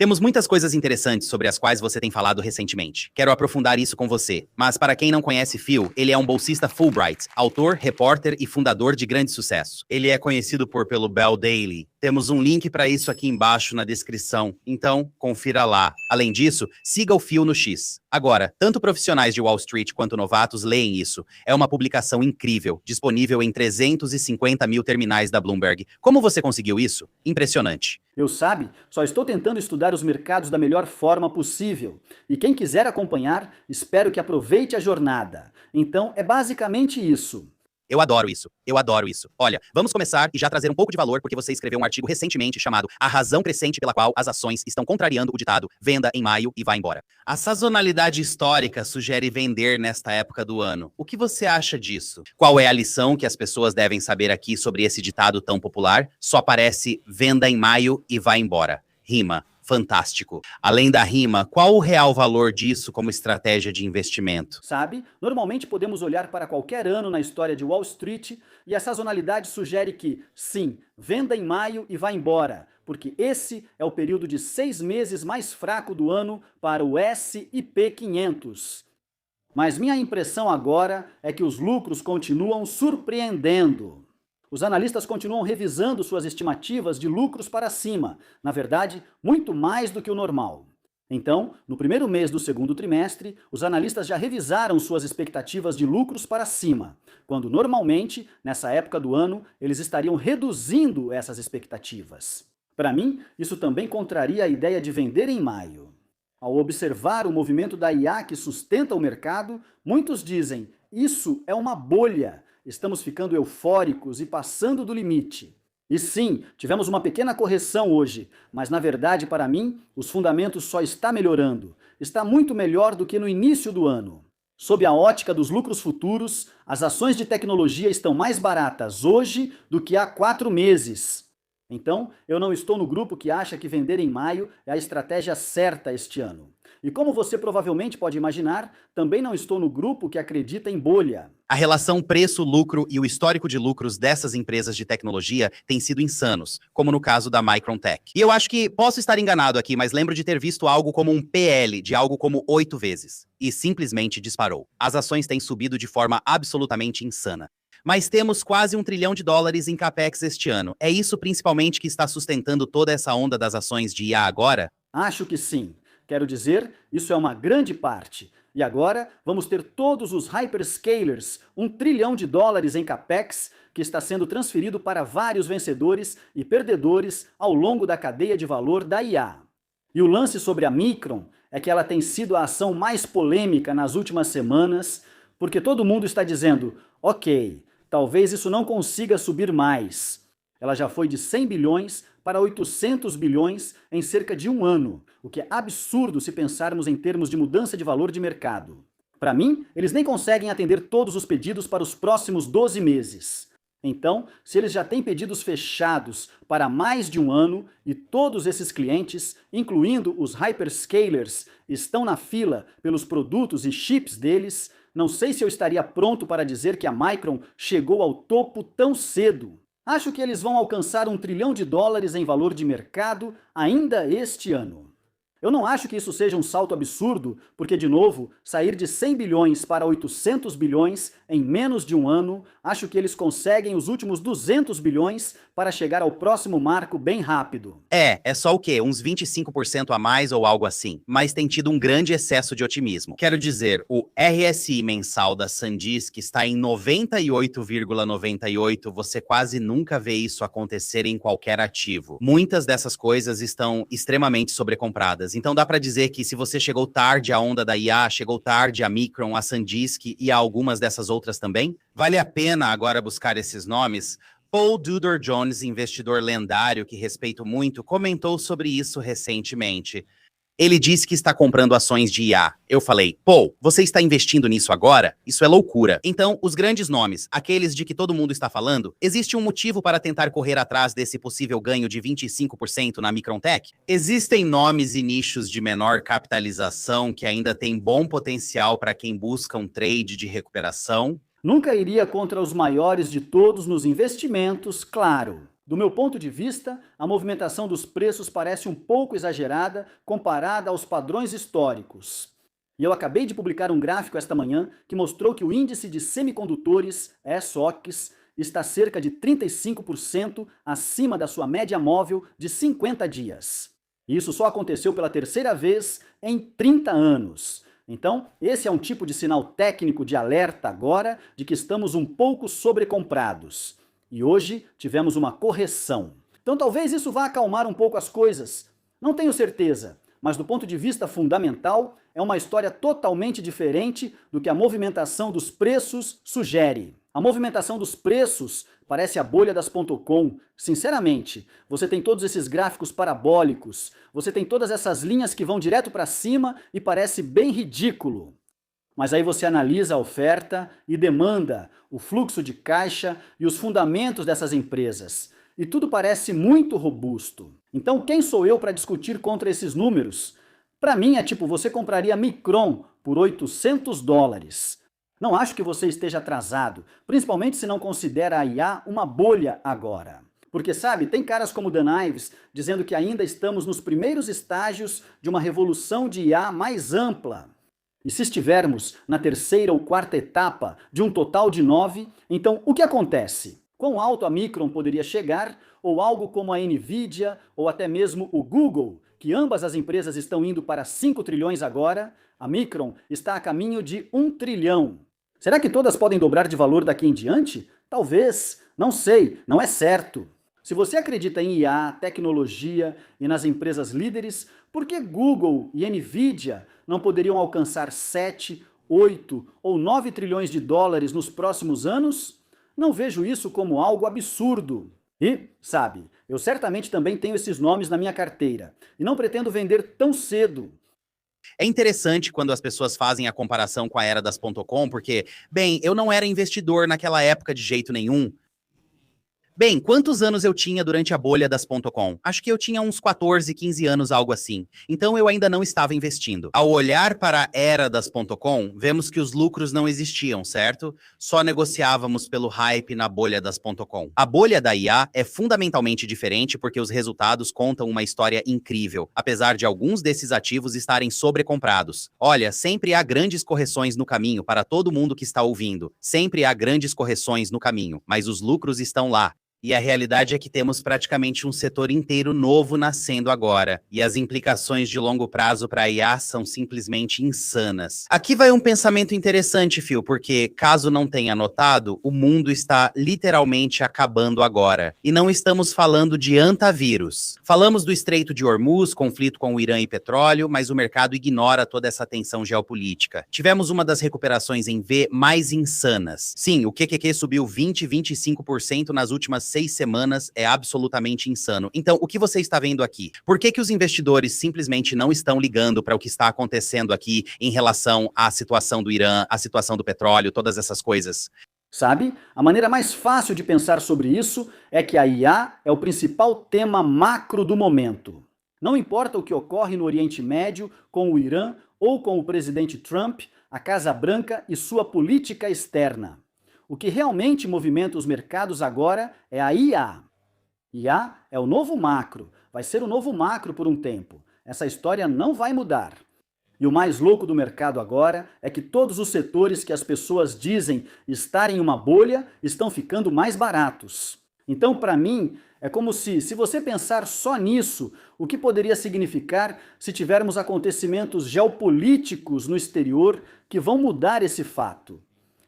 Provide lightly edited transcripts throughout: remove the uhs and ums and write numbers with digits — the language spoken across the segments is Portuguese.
Temos muitas coisas interessantes sobre as quais você tem falado recentemente. Quero aprofundar isso com você. Mas para quem não conhece Phil, ele é um bolsista Fulbright, autor, repórter e fundador de grande sucesso. Ele é conhecido pelo Bell Daily. Temos um link para isso aqui embaixo na descrição, então confira lá. Além disso, siga o Phil no X. Agora, tanto profissionais de Wall Street quanto novatos leem isso. É uma publicação incrível, disponível em 350 mil terminais da Bloomberg. Como você conseguiu isso? Impressionante. Eu só estou tentando estudar os mercados da melhor forma possível. E quem quiser acompanhar, espero que aproveite a jornada. Então, é basicamente isso. Eu adoro isso. Eu adoro isso. Olha, vamos começar e já trazer um pouco de valor porque você escreveu um artigo recentemente chamado A Razão Crescente pela Qual as Ações Estão Contrariando o Ditado Venda em Maio e Vá Embora. A sazonalidade histórica sugere vender nesta época do ano. O que você acha disso? Qual é a lição que as pessoas devem saber aqui sobre esse ditado tão popular? Só aparece venda em maio e vá embora. Rima. Fantástico. Além da rima, qual o real valor disso como estratégia de investimento? Normalmente podemos olhar para qualquer ano na história de Wall Street e a sazonalidade sugere que, sim, venda em maio e vá embora, porque esse é o período de 6 meses mais fraco do ano para o S&P 500. Mas minha impressão agora é que os lucros continuam surpreendendo. Os analistas continuam revisando suas estimativas de lucros para cima, na verdade, muito mais do que o normal. Então, no primeiro mês do segundo trimestre, os analistas já revisaram suas expectativas de lucros para cima, quando normalmente, nessa época do ano, eles estariam reduzindo essas expectativas. Para mim, isso também contraria a ideia de vender em maio. Ao observar o movimento da IA que sustenta o mercado, muitos dizem: isso é uma bolha. Estamos ficando eufóricos e passando do limite. E sim, tivemos uma pequena correção hoje, mas na verdade, para mim, os fundamentos só está melhorando. Está muito melhor do que no início do ano. Sob a ótica dos lucros futuros, as ações de tecnologia estão mais baratas hoje do que há 4 meses. Então, eu não estou no grupo que acha que vender em maio é a estratégia certa este ano. E como você provavelmente pode imaginar, também não estou no grupo que acredita em bolha. A relação preço-lucro e o histórico de lucros dessas empresas de tecnologia têm sido insanos, como no caso da Micron Tech. E eu acho que posso estar enganado aqui, mas lembro de ter visto algo como um PL de algo como 8 vezes. E simplesmente disparou. As ações têm subido de forma absolutamente insana. Mas temos quase $1 trilhão em capex este ano. É isso principalmente que está sustentando toda essa onda das ações de IA agora? Acho que sim. Quero dizer, isso é uma grande parte. E agora vamos ter todos os hyperscalers, $1 trilhão em capex, que está sendo transferido para vários vencedores e perdedores ao longo da cadeia de valor da IA. E o lance sobre a Micron é que ela tem sido a ação mais polêmica nas últimas semanas, porque todo mundo está dizendo: ok, talvez isso não consiga subir mais. Ela já foi de 100 bilhões para 800 bilhões em cerca de um ano, o que é absurdo se pensarmos em termos de mudança de valor de mercado. Para mim, eles nem conseguem atender todos os pedidos para os próximos 12 meses. Então, se eles já têm pedidos fechados para mais de um ano e todos esses clientes, incluindo os hyperscalers, estão na fila pelos produtos e chips deles, não sei se eu estaria pronto para dizer que a Micron chegou ao topo tão cedo. Acho que eles vão alcançar $1 trilhão em valor de mercado ainda este ano. Eu não acho que isso seja um salto absurdo, porque, de novo, sair de 100 bilhões para 800 bilhões em menos de um ano, acho que eles conseguem os últimos 200 bilhões para chegar ao próximo marco bem rápido. É só o quê? Uns 25% a mais ou algo assim. Mas tem tido um grande excesso de otimismo. Quero dizer, o RSI mensal da SanDisk está em 98,98. Você quase nunca vê isso acontecer em qualquer ativo. Muitas dessas coisas estão extremamente sobrecompradas. Então dá para dizer que se você chegou tarde à onda da IA, chegou tarde a Micron, a SanDisk e a algumas dessas outras também? Vale a pena agora buscar esses nomes? Paul Tudor Jones, investidor lendário que respeito muito, comentou sobre isso recentemente. Ele disse que está comprando ações de IA. Eu falei: Paul, você está investindo nisso agora? Isso é loucura. Então, os grandes nomes, aqueles de que todo mundo está falando, existe um motivo para tentar correr atrás desse possível ganho de 25% na Micron Tech? Existem nomes e nichos de menor capitalização que ainda têm bom potencial para quem busca um trade de recuperação? Nunca iria contra os maiores de todos nos investimentos, claro. Do meu ponto de vista, a movimentação dos preços parece um pouco exagerada comparada aos padrões históricos. E eu acabei de publicar um gráfico esta manhã que mostrou que o índice de semicondutores, SOX, está cerca de 35% acima da sua média móvel de 50 dias. E isso só aconteceu pela terceira vez em 30 anos. Então, esse é um tipo de sinal técnico de alerta agora de que estamos um pouco sobrecomprados. E hoje tivemos uma correção. Então talvez isso vá acalmar um pouco as coisas. Não tenho certeza, mas do ponto de vista fundamental, é uma história totalmente diferente do que a movimentação dos preços sugere. A movimentação dos preços parece a bolha das .com. Sinceramente, você tem todos esses gráficos parabólicos, você tem todas essas linhas que vão direto para cima e parece bem ridículo. Mas aí você analisa a oferta e demanda, o fluxo de caixa e os fundamentos dessas empresas. E tudo parece muito robusto. Então quem sou eu para discutir contra esses números? Para mim é tipo, você compraria Micron por $800. Não acho que você esteja atrasado, principalmente se não considera a IA uma bolha agora. Porque, sabe, tem caras como Dan Ives dizendo que ainda estamos nos primeiros estágios de uma revolução de IA mais ampla. E se estivermos na terceira ou quarta etapa de um total de 9, então o que acontece? Quão alto a Micron poderia chegar, ou algo como a Nvidia, ou até mesmo o Google, que ambas as empresas estão indo para 5 trilhões agora, a Micron está a caminho de 1 trilhão. Será que todas podem dobrar de valor daqui em diante? Talvez, não sei, não é certo. Se você acredita em IA, tecnologia e nas empresas líderes, por que Google e Nvidia não poderiam alcançar 7, 8 ou 9 trilhões de dólares nos próximos anos? Não vejo isso como algo absurdo. E, sabe, eu certamente também tenho esses nomes na minha carteira e não pretendo vender tão cedo. É interessante quando as pessoas fazem a comparação com a era das .com, porque, bem, eu não era investidor naquela época de jeito nenhum. Bem, quantos anos eu tinha durante a bolha das .com? Acho que eu tinha uns 14, 15 anos, algo assim. Então eu ainda não estava investindo. Ao olhar para a era das .com, vemos que os lucros não existiam, certo? Só negociávamos pelo hype na bolha das .com. A bolha da IA é fundamentalmente diferente porque os resultados contam uma história incrível, apesar de alguns desses ativos estarem sobrecomprados. Olha, sempre há grandes correções no caminho para todo mundo que está ouvindo. Sempre há grandes correções no caminho, mas os lucros estão lá. E a realidade é que temos praticamente um setor inteiro novo nascendo agora. E as implicações de longo prazo para a IA são simplesmente insanas. Aqui vai um pensamento interessante, Phil, porque, caso não tenha notado, o mundo está literalmente acabando agora. E não estamos falando de antavírus. Falamos do Estreito de Hormuz, conflito com o Irã e petróleo, mas o mercado ignora toda essa tensão geopolítica. Tivemos uma das recuperações em V mais insanas. Sim, o QQQ subiu 20, 25% nas últimas 6 semanas, é absolutamente insano. Então, o que você está vendo aqui? Por que que os investidores simplesmente não estão ligando para o que está acontecendo aqui em relação à situação do Irã, à situação do petróleo, todas essas coisas? Sabe, a maneira mais fácil de pensar sobre isso é que a IA é o principal tema macro do momento. Não importa o que ocorre no Oriente Médio, com o Irã ou com o presidente Trump, a Casa Branca e sua política externa. O que realmente movimenta os mercados agora é a IA. IA é o novo macro, vai ser o novo macro por um tempo. Essa história não vai mudar. E o mais louco do mercado agora é que todos os setores que as pessoas dizem estar em uma bolha estão ficando mais baratos. Então, para mim, é como se você pensar só nisso, o que poderia significar se tivermos acontecimentos geopolíticos no exterior que vão mudar esse fato.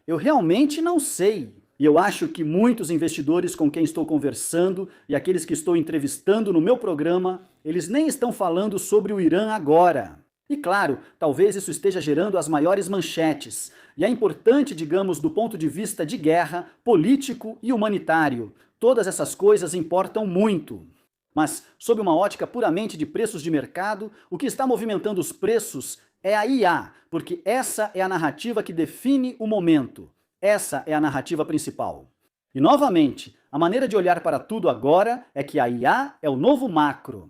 Eu realmente não sei. E eu acho que muitos investidores com quem estou conversando e aqueles que estou entrevistando no meu programa, eles nem estão falando sobre o Irã agora. E claro, talvez isso esteja gerando as maiores manchetes. E é importante, digamos, do ponto de vista de guerra, político e humanitário. Todas essas coisas importam muito. Mas, sob uma ótica puramente de preços de mercado, o que está movimentando os preços é a IA, porque essa é a narrativa que define o momento. Essa é a narrativa principal. E, novamente, a maneira de olhar para tudo agora é que a IA é o novo macro.